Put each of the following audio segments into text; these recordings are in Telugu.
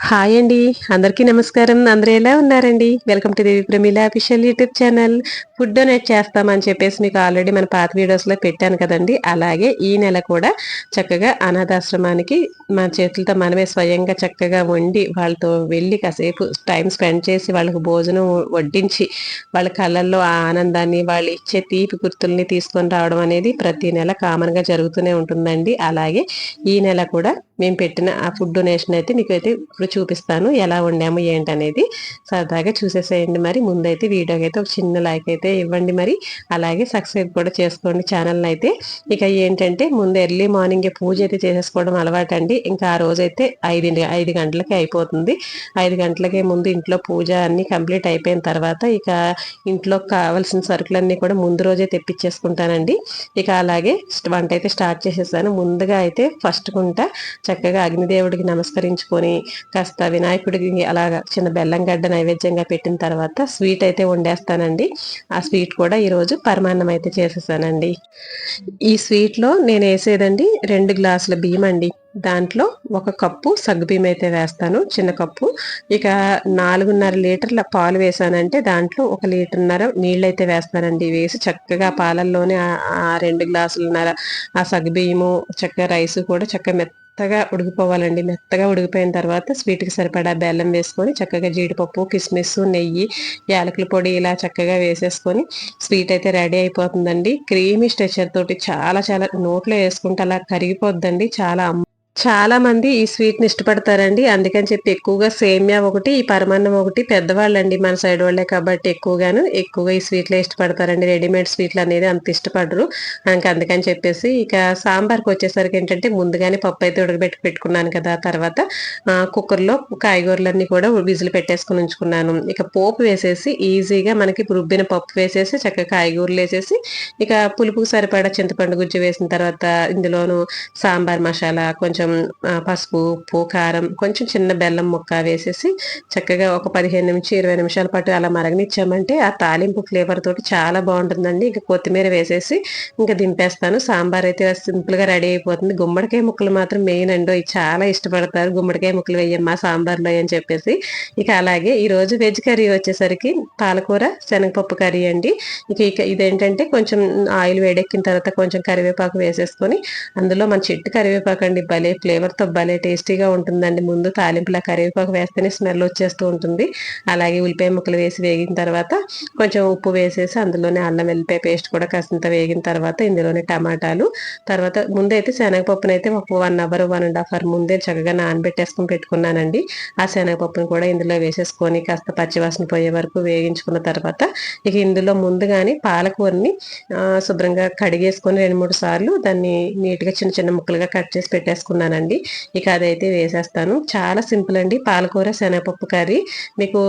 హాయ్ అండి. అందరికీ నమస్కారం. అందరూ ఎలా ఉన్నారండి? Welcome to Devi Pramila official YouTube channel. Food donate చేస్తామని చెప్పేసి మీకు ఆల్రెడీ మన పాత వీడియోస్‌లో పెట్టాను కదండీ! అలాగే ఈ నెల కూడా చక్కగా అనాథాశ్రమానికి మన చేతులతో మనమే స్వయంగా చక్కగా వండి, వాళ్ళతో వెళ్ళి కాసేపు టైం స్పెండ్ చేసి, వాళ్ళకి భోజనం వడ్డించి, వాళ్ళ కళ్ళల్లో ఆ ఆనందాన్ని, వాళ్ళు ఇచ్చే తీపి గుర్తుల్ని తీసుకొని రావడం అనేది ప్రతి నెల కామన్‌గా జరుగుతూనే ఉంటుందండి. అలాగే ఈ నెల కూడా మేము పెట్టిన ఆ ఫుడ్ డొనేషన్ అయితే మీకైతే ఇప్పుడు చూపిస్తాను. ఎలా వండాము ఏంటనేది. సరదాగా చూసేసేయండి మరి. ముందైతే వీడియోకి అయితే ఒక చిన్న లైక్ అయితే ఇవ్వండి మరి. అలాగే సబ్స్క్రైబ్ కూడా చేసుకోండి ఛానల్‌ని అయితే. ఇక ఏంటంటే ముందు ఎర్లీ మార్నింగే పూజ అయితే చేసేసుకోవడం అలవాటండి. ఇంకా ఆ రోజైతే 5 గంటలకే అయిపోతుంది. 5 గంటలకే ముందు ఇంట్లో పూజ అన్నీ కంప్లీట్ అయిపోయిన తర్వాత ఇక ఇంట్లో కావాల్సిన సరుకులన్నీ కూడా ముందు రోజే తెప్పించేసుకుంటానండి. ఇక అలాగే వంట అయితే స్టార్ట్ చేసేసాను. ముందుగా అయితే ఫస్ట్ కుంట చక్కగా అగ్నిదేవుడికి నమస్కరించుకొని కాస్త వినాయకుడికి అలాగా చిన్న బెల్లం గడ్డ నైవేద్యంగా పెట్టిన తర్వాత స్వీట్ అయితే వండేస్తానండి. ఆ స్వీట్ కూడా ఈరోజు పరమాన్నం అయితే చేసేసానండి. ఈ స్వీట్లో నేను వేసేదండి 2 గ్లాసుల బియ్యం అండి. దాంట్లో 1 కప్పు సగ్గుబియ్యం అయితే వేస్తాను, చిన్న కప్పు. ఇక 4.5 లీటర్ల పాలు వేసానంటే దాంట్లో 1 లీటర్‌న్నర నీళ్ళైతే వేస్తానండి. వేసి చక్కగా పాలల్లోనే 2 గ్లాసులన్నర ఆ సగ్గుబియ్యము, చక్కగా రైసు కూడా చక్కగా మెత్తగా ఉడికిపోవాలండి. మెత్తగా ఉడికిపోయిన తర్వాత స్వీట్‌కి సరిపడా బెల్లం వేసుకొని చక్కగా జీడిపప్పు, కిస్మిస్, నెయ్యి, యాలకుల పొడి ఇలా చక్కగా వేసేసుకొని స్వీట్ అయితే రెడీ అయిపోతుందండి. క్రీమీ స్ట్రెచర్ తోటి చాలా చాలా నోట్లో వేసుకుంటే అలా కరిగిపోద్దండి. చాలా మంది ఈ స్వీట్‌ని ఇష్టపడతారండి. అందుకని చెప్పి ఎక్కువగా సేమ్యా ఒకటి, ఈ పరమాన్నం ఒకటి పెద్దవాళ్ళండి మన సైడ్ వాళ్ళే కాబట్టి ఎక్కువగా ఈ స్వీట్‌లే ఇష్టపడతారండి. రెడీమేడ్ స్వీట్‌లనేది అంత ఇష్టపడరు. అందుకని చెప్పేసి ఇక సాంబార్‌కొచ్చేసరికి ఏంటంటే ముందుగానే పప్పయితే ఉడకబెట్టి పెట్టుకున్నాను కదా! తర్వాత కుక్కర్‌లో కాయగూరలన్నీ కూడా విజిల్ పెట్టేసుకొని ఉంచుకున్నాను. ఇక పోపు వేసేసి ఈజీగా మనకి రుబ్బిన పప్పు వేసేసి చక్కగా కాయగూరలేసేసి ఇక పులుపుకి సరిపడా చింతపండు గుజ్జు వేసిన తర్వాత ఇందులోను సాంబార్ మసాలా, కొంచెం పసుపు, ఉప్పు, కారం, కొంచెం చిన్న బెల్లం ముక్క వేసేసి చక్కగా ఒక 15-20 నిమిషాల పాటు అలా మరగనిచ్చామంటే ఆ తాలింపు ఫ్లేవర్ తోటి చాలా బాగుంటుందండి. ఇక కొత్తిమీర వేసేసి ఇంకా దింపేస్తాను. సాంబార్ అయితే సింపుల్‌గా రెడీ అయిపోతుంది. గుమ్మడికాయ ముక్కలు మాత్రం మెయిన్ అండోయ్, చాలా ఇష్టపడతారు. గుమ్మడికాయ ముక్కలు వేయమ్మా సాంబార్‌లో అని చెప్పేసి. ఇక అలాగే ఈరోజు వెజ్ కర్రీ వచ్చేసరికి పాలకూర, శనగపప్పు కర్రీ అండి. ఇక ఇదేంటంటే కొంచెం ఆయిల్ వేడెక్కిన తర్వాత కొంచెం కరివేపాకు వేసేసుకొని అందులో మన చెట్టు కరివేపాకు అండి, భలే ఫ్లేవర్‌తో భలే టేస్టీగా ఉంటుందండి. ముందు తాలింపులో కరివేపాకు వేస్తేనే స్మెల్ వచ్చేస్తూ ఉంటుంది. అలాగే ఉల్లిపాయ ముక్కలు వేసి వేగిన తర్వాత కొంచెం ఉప్పు వేసేసి అందులోనే అల్లం వెల్లిపాయ పేస్ట్ కూడా కాసింత వేగిన తర్వాత ఇందులోనే టమాటాలు, తర్వాత ముందైతే శనగపప్పునైతే ఒక 1 అవర్, 1 ½ అవర్ ముందే చక్కగా నానబెట్టేసుకొని పెట్టుకున్నానండి. ఆ శనగపప్పును కూడా ఇందులో వేసేసుకొని కాస్త పచ్చివాసన పోయే వరకు వేగించుకున్న తర్వాత ఇక ఇందులో ముందుగానే పాలకూరని శుభ్రంగా కడిగేసుకొని 2, 3 సార్లు దాన్ని నీట్‌గా చిన్న చిన్న ముక్కలుగా కట్ చేసి పెట్టేసుకున్నానండి. ఇక అదైతే వేసేస్తాను. చాలా సింపుల్ అండి పాలకూర శనగపప్పు కర్రీ. మీకు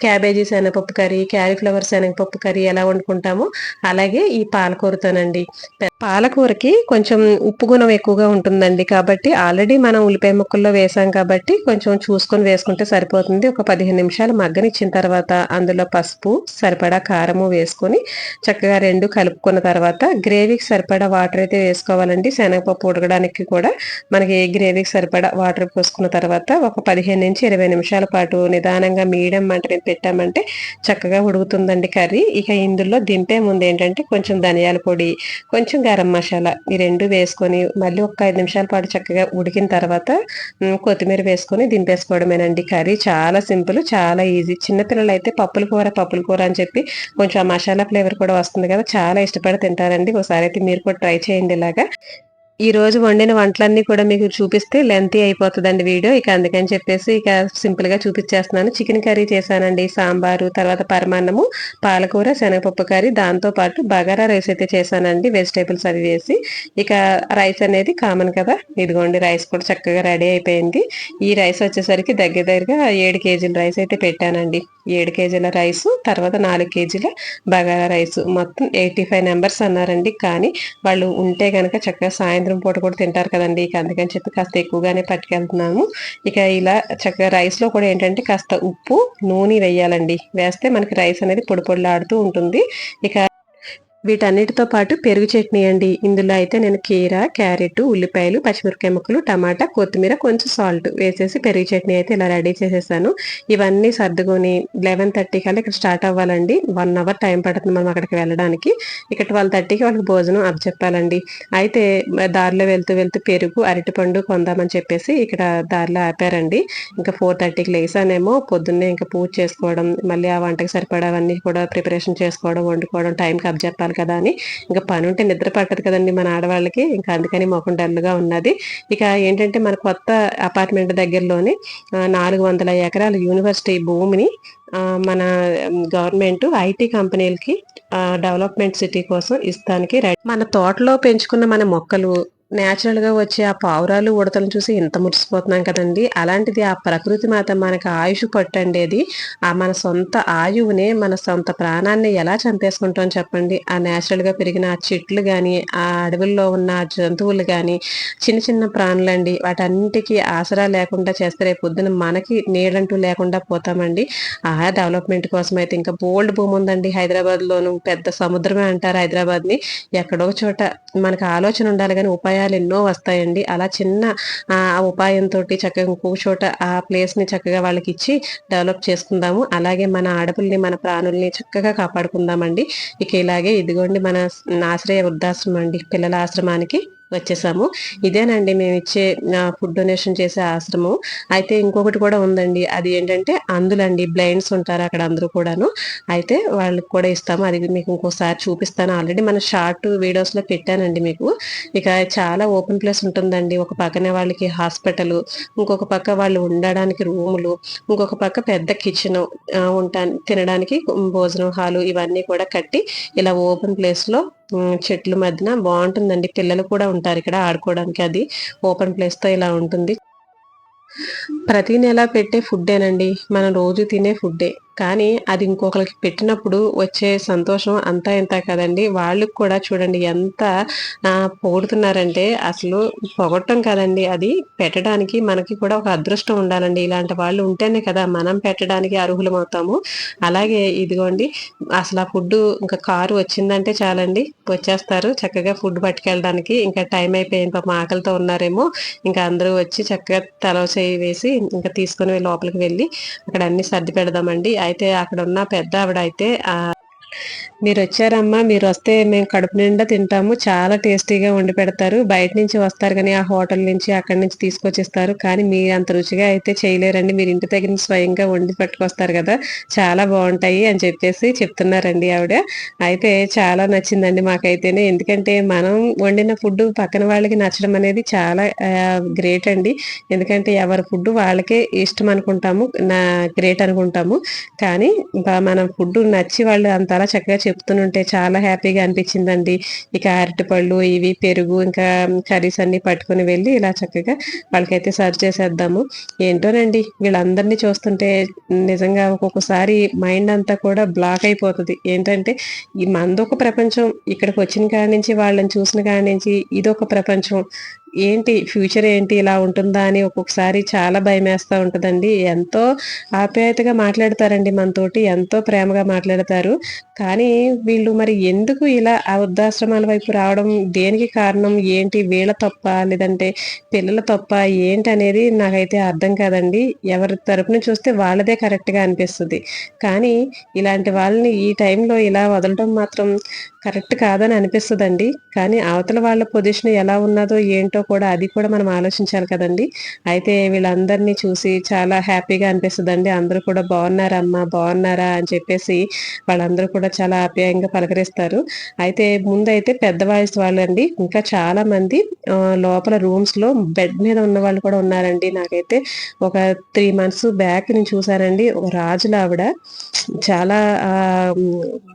క్యాబేజీ శనగపప్పు కర్రీ, క్యాలీఫ్లవర్ శనగపప్పు కర్రీ ఎలా వండుకుంటామో అలాగే ఈ పాలకూరతోనండి. పాలకూరకి కొంచెం ఉప్పు గుణం ఎక్కువగా ఉంటుందండి. కాబట్టి ఆల్రెడీ మనం ఉల్లిపాయ ముక్కల్లో వేసాం కాబట్టి కొంచెం చూసుకొని వేసుకుంటే సరిపోతుంది. ఒక 15 నిమిషాలు మగ్గనిచ్చిన తర్వాత అందులో పసుపు, సరిపడా కారము వేసుకొని చక్కగా 2 కలుపుకున్న తర్వాత గ్రేవీకి సరిపడా వాటర్ అయితే వేసుకోవాలండి. శనగపప్పు ఉడకడానికి కూడా మనకి గ్రేవీకి సరిపడా వాటర్ పోసుకున్న తర్వాత ఒక 15-20 నిమిషాల పాటు నిదానంగా మీడియం మంట మీద పెట్టామంటే చక్కగా ఉడుకుతుందండి కర్రీ. ఇక ఇందులో దింపే ముందు ఏంటంటే కొంచెం ధనియాల పొడి, కొంచెం గరం మసాలా ఈ 2 వేసుకొని మళ్ళీ ఒక 5 నిమిషాల పాటు చక్కగా ఉడికిన తర్వాత కొత్తిమీర వేసుకొని దింపేసుకోవడమేనండి. కర్రీ చాలా సింపుల్, చాలా ఈజీ. చిన్నపిల్లలైతే పప్పుల కూర అని చెప్పి కొంచెం ఆ మసాలా ఫ్లేవర్ కూడా వస్తుంది కదా, చాలా ఇష్టపడి తింటారండి. ఒకసారి అయితే మీరు కూడా ట్రై చేయండి ఇలాగా. ఈ రోజు వండిన వంటలన్నీ కూడా మీకు చూపిస్తే లెంతీ అయిపోతదండి వీడియో. అందుకని చెప్పేసి సింపుల్‌గా చూపిచ్చేస్తున్నాను. చికెన్ కర్రీ చేశానండి, సాంబారు, తర్వాత పరమాన్నము, పాలకూర, శనగపప్పు కర్రీ, దాంతో పాటు బగారా రైస్ అయితే చేశానండి వెజిటబుల్స్ అవి వేసి. ఇక రైస్ అనేది కామన్ కదా! ఇదిగోండి రైస్ కూడా చక్కగా రెడీ అయిపోయింది. ఈ రైస్ వచ్చేసరికి దగ్గరగా 7 కేజీల రైస్ అయితే పెట్టానండి. 7 కేజీల రైసు, తర్వాత 4 కేజీల బగారా రైసు. మొత్తం 85 మెంబర్స్ అన్నారండి. కానీ వాళ్ళు ఉంటే గనక చక్కగా సాయంత్రం పూట కూడా తింటారు కదండీ! అందుకని చెప్పి కాస్త ఎక్కువగానే పట్టుకెళ్తున్నాము. ఇలా చక్కగా రైస్‌లో కూడా ఏంటంటే కాస్త ఉప్పు, నూనె వేయాలండి. వేస్తే మనకి రైస్ అనేది పొడి పొడిలాడుతూ ఉంటుంది. ఇక వీటన్నిటితో పాటు పెరుగు చట్నీ అండి. ఇందులో అయితే నేను కీర, క్యారెట్, ఉల్లిపాయలు, పచ్చిమిరపకాయ ముక్కలు, టమాటా, కొత్తిమీర, కొంచెం సాల్ట్ వేసేసి పెరుగు చట్నీ అయితే ఇలా రెడీ చేసేసాను. ఇవన్నీ సర్దుకొని 11:30 కల్లా ఇక్కడ స్టార్ట్ అవ్వాలండి. 1 అవర్ టైం పడుతుంది మనం అక్కడికి వెళ్ళడానికి. ఇక్కడ 12:30కి వాళ్ళకి భోజనం అప్పచెప్పాలండి. అయితే దారిలో వెళ్తూ వెళ్తూ పెరుగు, అరటిపండు కొందామని చెప్పేసి ఇక్కడ దారిలో ఆపారండి. ఇంకా 4:30కి లేసానేమో పొద్దున్నే ఇంకా పూజ చేసుకోవడం, మళ్ళీ ఆ వంటకి సరిపడావన్నీ కూడా ప్రిపరేషన్ చేసుకోవడం, వండుకోవడం, టైంకి అప్పచెప్పాలి కదా అని ఇంకా పని ఉంటే నిద్ర పట్టదు కదండి మన ఆడవాళ్ళకి. ఇంకా అందుకని మొఖం డల్గా ఉన్నది. ఇక ఏంటంటే మన కొత్త అపార్ట్మెంట్ దగ్గరలోనే 400 ఎకరాల యూనివర్సిటీ భూమిని మన గవర్నమెంట్ ఐటీ కంపెనీలకి డెవలప్మెంట్ సిటీ కోసం ఇస్తానికి మన తోటలో పెంచుకున్న మన మొక్కలు నేచురల్ గా వచ్చే ఆ పావురాలు ఉడతలను చూసి ఇంత మురిసిపోతున్నాం కదండి. అలాంటిది ఆ ప్రకృతి మాత మనకు ఆయుష్ పట్టండి. అది ఆ మన సొంత ఆయువునే మన సొంత ప్రాణాన్ని ఎలా చంపేసుకుంటాం చెప్పండి. ఆ నేచురల్ గా పెరిగిన ఆ చెట్లు గాని, ఆ అడవుల్లో ఉన్న జంతువులు గాని, చిన్న చిన్న ప్రాణులండి. వాటన్నిటికీ ఆసరా లేకుండా చేస్తే రేపు పొద్దున మనకి నీళ్ళంటూ లేకుండా పోతామండి. ఆ డెవలప్మెంట్ కోసం అయితే ఇంకా బోల్డ్ భూమి ఉందండి హైదరాబాద్ లోను. పెద్ద సముద్రమే అంటారు హైదరాబాద్ ని. ఎక్కడో చోట మనకు ఆలోచన ఉండాలి కానీ ఉపాయాలు ఎన్నో వస్తాయండి. అలా చిన్న ఉపాయంతో చక్కగా ఇంకో చోట ఆ ప్లేస్ ని చక్కగా వాళ్ళకి ఇచ్చి డెవలప్ చేసుకుందాము. అలాగే మన ఆడపిల్ని, మన ప్రాణుల్ని చక్కగా కాపాడుకుందామండి. ఇక ఇలాగే ఇదిగోండి మన ఆశ్రయ వృద్ధాశ్రమం అండి, పిల్లల ఆశ్రమానికి వచ్చేసాము. ఇదేనండి మేము ఇచ్చే ఫుడ్ డొనేషన్ చేసే ఆశ్రమం. అయితే ఇంకొకటి కూడా ఉందండి. అది ఏంటంటే అందులండి బ్లైండ్స్ ఉంటారు అక్కడ అందరూ కూడాను. అయితే వాళ్ళకి కూడా ఇస్తాము. అది మీకు ఇంకోసారి చూపిస్తాను. ఆల్రెడీ మన షార్ట్ వీడియోస్ లో పెట్టానండి మీకు. ఇక చాలా ఓపెన్ ప్లేస్ ఉంటుందండి. ఒక పక్కనే వాళ్ళకి హాస్పిటల్, ఇంకొక పక్క వాళ్ళు ఉండడానికి రూములు, ఇంకొక పక్క పెద్ద కిచెన్, తినడానికి భోజనం హాలు, ఇవన్నీ కూడా కట్టి ఇలా ఓపెన్ ప్లేస్ లో చెట్ల మధ్యన బాగుంటుందండి. పిల్లలు కూడా ఉంటారు ఇక్కడ ఆడుకోవడానికి. అది ఓపెన్ ప్లేస్ తో ఇలా ఉంటుంది. ప్రతి నెల పెట్టే ఫుడ్డేనండి, మనం రోజు తినే ఫుడ్డే. కానీ అది ఇంకొకరికి పెట్టినప్పుడు వచ్చే సంతోషం అంతా ఇంత కదండి. వాళ్ళకి కూడా చూడండి ఎంత పొగుడుతున్నారంటే అసలు పొగట్టం కదండి, అది పెట్టడానికి మనకి కూడా ఒక అదృష్టం ఉండాలండి. ఇలాంటి వాళ్ళు ఉంటేనే కదా మనం పెట్టడానికి అర్హులం అవుతాము. అలాగే ఇదిగోండి అసలు ఆ ఫుడ్ ఇంకా కారు వచ్చిందంటే చాలండి, వచ్చేస్తారు చక్కగా ఫుడ్ పట్టుకెళ్ళడానికి. ఇంకా టైం అయిపోయింది, పాపం ఆకలితో ఉన్నారేమో. ఇంకా అందరూ వచ్చి చక్కగా తల చేయి వేసి ఇంకా తీసుకుని లోపలికి వెళ్ళి అక్కడ అన్ని సర్ది పెడదామండి. అయితే అక్కడ ఉన్న పెద్ద ఆవిడ అయితే మీరు వచ్చారమ్మా, మీరు వస్తే మేము కడుపు నిండా తింటాము, చాలా టేస్టీగా వండి పెడతారు. బయట నుంచి వస్తారు కానీ ఆ హోటల్ నుంచి అక్కడి నుంచి తీసుకొచ్చిస్తారు, కానీ మీరు అంత రుచిగా అయితే చేయలేరండి. మీరు ఇంటి దగ్గర స్వయంగా వండి పట్టుకొస్తారు కదా, చాలా బాగుంటాయి అని చెప్పేసి చెప్తున్నారండి ఆవిడ. అయితే చాలా నచ్చిందండి మాకైతేనే. ఎందుకంటే మనం వండిన ఫుడ్ పక్కన వాళ్ళకి నచ్చడం అనేది చాలా గ్రేట్ అండి. ఎందుకంటే ఎవరి ఫుడ్ వాళ్ళకే ఇష్టం అనుకుంటాము, గ్రేట్ అనుకుంటాము. కానీ మనం ఫుడ్ నచ్చి వాళ్ళు అంతలా చక్కగా చెప్తుంటే చాలా హ్యాపీగా అనిపించిందండి. ఇక అరటిపళ్ళు, ఇవి పెరుగు, ఇంకా కర్రీస్ అన్ని పట్టుకుని వెళ్ళి ఇలా చక్కగా వాళ్ళకైతే సర్వ్ చేసేద్దాము. ఏంటోనండి వీళ్ళందరినీ చూస్తుంటే నిజంగా ఒక్కొక్కసారి మైండ్ అంతా కూడా బ్లాక్ అయిపోతుంది. ఏంటంటే ఈ మందొక ప్రపంచం, ఇక్కడికి వచ్చిన కాడి నుంచి వాళ్ళని చూసిన కాడి నుంచి ఇదొక ప్రపంచం. ఏంటి ఫ్యూచర్ ఏంటి ఇలా ఉంటుందా అని ఒక్కొక్కసారి చాలా భయం వేస్తూ ఉంటుందండి. ఎంతో ఆప్యాయతగా మాట్లాడతారండి మనతోటి, ఎంతో ప్రేమగా మాట్లాడతారు. కానీ వీళ్ళు మరి ఎందుకు ఇలా ఆ వృద్ధాశ్రమాల వైపు రావడం, దేనికి కారణం ఏంటి, వీళ్ళ తప్ప లేదంటే పిల్లల తప్ప ఏంటి అనేది నాకైతే అర్థం కాదండి. ఎవరి తరపున చూస్తే వాళ్ళదే కరెక్ట్ గా అనిపిస్తుంది. కానీ ఇలాంటి వాళ్ళని ఈ టైంలో ఇలా వదలడం మాత్రం కరెక్ట్ కాదని అనిపిస్తుందండి. కానీ అవతల వాళ్ళ పొజిషన్ ఎలా ఉన్నదో ఏంటో కూడా అది కూడా మనం ఆలోచించాలి కదండి. అయితే వీళ్ళందరినీ చూసి చాలా హ్యాపీగా అనిపిస్తుందండి. అందరూ కూడా బాగున్నారమ్మా, బాగున్నారా అని చెప్పేసి వాళ్ళందరూ కూడా చాలా ఆప్యాయంగా పలకరిస్తారు. అయితే ముందైతే పెద్ద వయసు వాళ్ళండి, ఇంకా చాలా మంది లోపల రూమ్స్ లో బెడ్ మీద ఉన్న వాళ్ళు కూడా ఉన్నారండి. నాకైతే ఒక 3 months బ్యాక్ నేను చూసానండి. ఒక రాజుల ఆవిడ, చాలా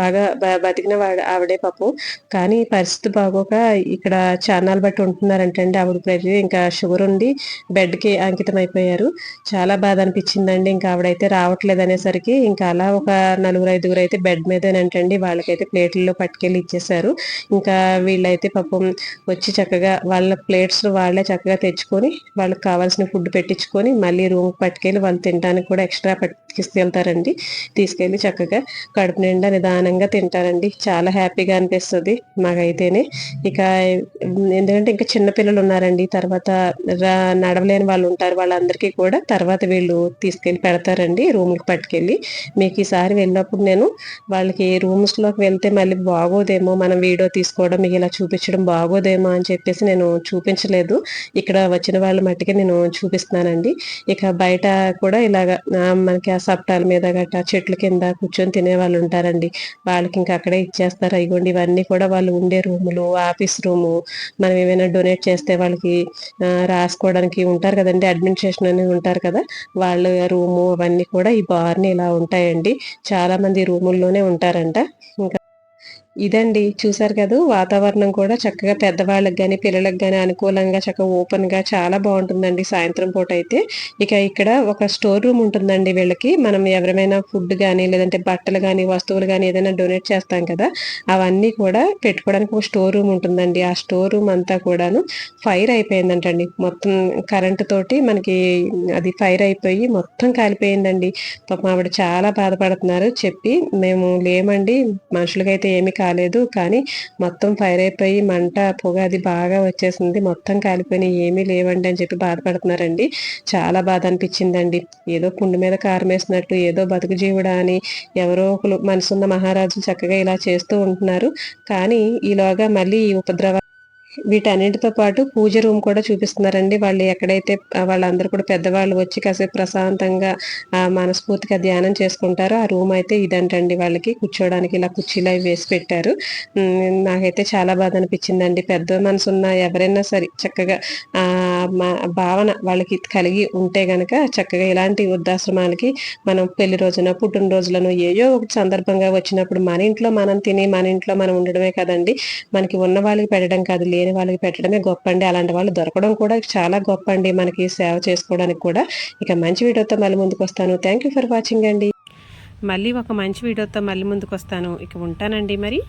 బాగా బతికిన ఆవిడే పాపం. కానీ పరిస్థితి బాగోక ఇక్కడ చాన్నాలు బట్టి ఉంటున్నారంటండి. ఆవిడ ప్రతి ఇంకా షుగర్ ఉండి బెడ్ కి అంకితం అయిపోయారు. చాలా బాధ అనిపించిందండి. ఇంకా ఆవిడైతే రావట్లేదు అనేసరికి ఇంకా అలా ఒక 4-5 అయితే బెడ్ మీదేనంటండి. వాళ్ళకైతే ప్లేట్లలో పట్టుకెళ్ళి ఇచ్చేసారు. ఇంకా వీళ్ళైతే పాపం వచ్చి చక్కగా వాళ్ళ ప్లేట్స్ వాళ్ళే చక్కగా తెచ్చుకొని వాళ్ళకి కావాల్సిన ఫుడ్ పెట్టించుకొని మళ్ళీ రూమ్ పట్టుకెళ్ళి వాళ్ళు తినడానికి కూడా ఎక్స్ట్రా తీసుకెళ్తారండి. తీసుకెళ్లి చక్కగా కడుపు నిండా నిదానంగా తింటారండి. చాలా హ్యాపీ హ్యాపీగా అనిపిస్తుంది మాకైతేనే. ఇక ఎందుకంటే ఇంకా చిన్న పిల్లలు ఉన్నారండి, తర్వాత నడవలేని వాళ్ళు ఉంటారు, వాళ్ళందరికీ కూడా తర్వాత వీళ్ళు తీసుకెళ్ళి పెడతారండి రూమ్కి పట్టుకెళ్ళి. మీకు ఈసారి వెళ్ళినప్పుడు నేను వాళ్ళకి రూమ్స్లోకి వెళ్తే మళ్ళీ బాగోదేమో, మనం వీడియో తీసుకోవడం మీకు ఇలా చూపించడం బాగోదేమో అని చెప్పేసి నేను చూపించలేదు. ఇక్కడ వచ్చిన వాళ్ళ మట్టికి నేను చూపిస్తున్నానండి. ఇక బయట కూడా ఇలాగ మనకి ఆ సప్టాల మీద గట్రా చెట్ల కింద కూర్చొని తినే వాళ్ళు ఉంటారండి, వాళ్ళకి ఇంకా అక్కడే ఇచ్చేస్తారు. ఇగోండి ఇవన్నీ కూడా వాళ్ళు ఉండే రూములు, ఆఫీస్ రూము. మనం ఏమైనా డొనేట్ చేస్తే వాళ్ళకి రాసుకోవడానికి ఉంటారు కదండి, అడ్మినిస్ట్రేషన్ అని ఉంటారు కదా, వాళ్ళ రూము అవన్నీ కూడా ఈ బార్ని ఇలా ఉంటాయండి. చాలా మంది రూముల్లోనే ఉంటారంట. ఇంకా ఇదండి చూసారు కదా, వాతావరణం కూడా చక్కగా పెద్దవాళ్ళకి కానీ పిల్లలకు కానీ అనుకూలంగా చక్కగా ఓపెన్గా చాలా బాగుంటుందండి సాయంత్రం పూట అయితే. ఇక ఇక్కడ ఒక స్టోర్ రూమ్ ఉంటుందండి వీళ్ళకి. మనం ఎవరైనా ఫుడ్ కానీ లేదంటే బట్టలు కానీ వస్తువులు కానీ ఏదైనా డొనేట్ చేస్తాం కదా, అవన్నీ కూడా పెట్టుకోవడానికి ఒక స్టోర్ రూమ్ ఉంటుందండి. ఆ స్టోర్ రూమ్ అంతా కూడాను ఫైర్ అయిపోయిందంటండి, మొత్తం కరెంటు తోటి మనకి అది ఫైర్ అయిపోయి మొత్తం కాలిపోయిందండి. పాపం ఆవిడ చాలా బాధపడుతున్నారు చెప్పి. మేము లేమండి, మనుషులకైతే ఏమి కాలేదు, కానీ మొత్తం ఫైర్ అయిపోయి మంట పొగ అది బాగా వచ్చేసింది, మొత్తం కాలిపోయినాయి, ఏమీ లేవండి అని చెప్పి బాధపడుతున్నారండి. చాలా బాధ అనిపించిందండి. ఏదో పుండు మీద కారం వేసినట్టు, ఏదో బతుకు జీవుడా అని ఎవరో ఒకరు మనసున్న మహారాజులు చక్కగా ఇలా చేస్తూ ఉంటున్నారు. కానీ ఈలోగా మళ్ళీ ఈ ఉపద్రవ వీటన్నిటితో పాటు పూజ రూమ్ కూడా చూపిస్తున్నారండి. వాళ్ళు ఎక్కడైతే వాళ్ళందరూ కూడా పెద్దవాళ్ళు వచ్చి కాసేపు ప్రశాంతంగా మనస్ఫూర్తిగా ధ్యానం చేసుకుంటారో ఆ రూమ్ అయితే ఇదంటండి. వాళ్ళకి కూర్చోడానికి ఇలా కుర్చీలు అవి వేసి పెట్టారు. నాకైతే చాలా బాధ అనిపించిందండి. పెద్ద మనసు ఉన్న ఎవరైనా సరే చక్కగా భావన వాళ్ళకి కలిగి ఉంటే గనక చక్కగా ఇలాంటి వృద్ధాశ్రమాలకి మనం పెళ్లి రోజున పుట్టినరోజులను ఏయో ఒకటి సందర్భంగా వచ్చినప్పుడు మన ఇంట్లో మనం తిని మన ఇంట్లో మనం ఉండడమే కదండి, మనకి ఉన్న వాళ్ళకి పెట్టడం కాదు, లేని వాళ్ళకి పెట్టడమే గొప్ప అండి. అలాంటి వాళ్ళు దొరకడం కూడా చాలా గొప్ప అండి మనకి సేవ చేసుకోవడానికి కూడా. ఇక మంచి వీడియోతో మళ్ళీ ముందుకు వస్తాను. థ్యాంక్ యూ ఫర్ వాచింగ్ అండి. మళ్ళీ ఒక మంచి వీడియోతో మళ్ళీ ముందుకు వస్తాను. ఇక ఉంటానండి మరి.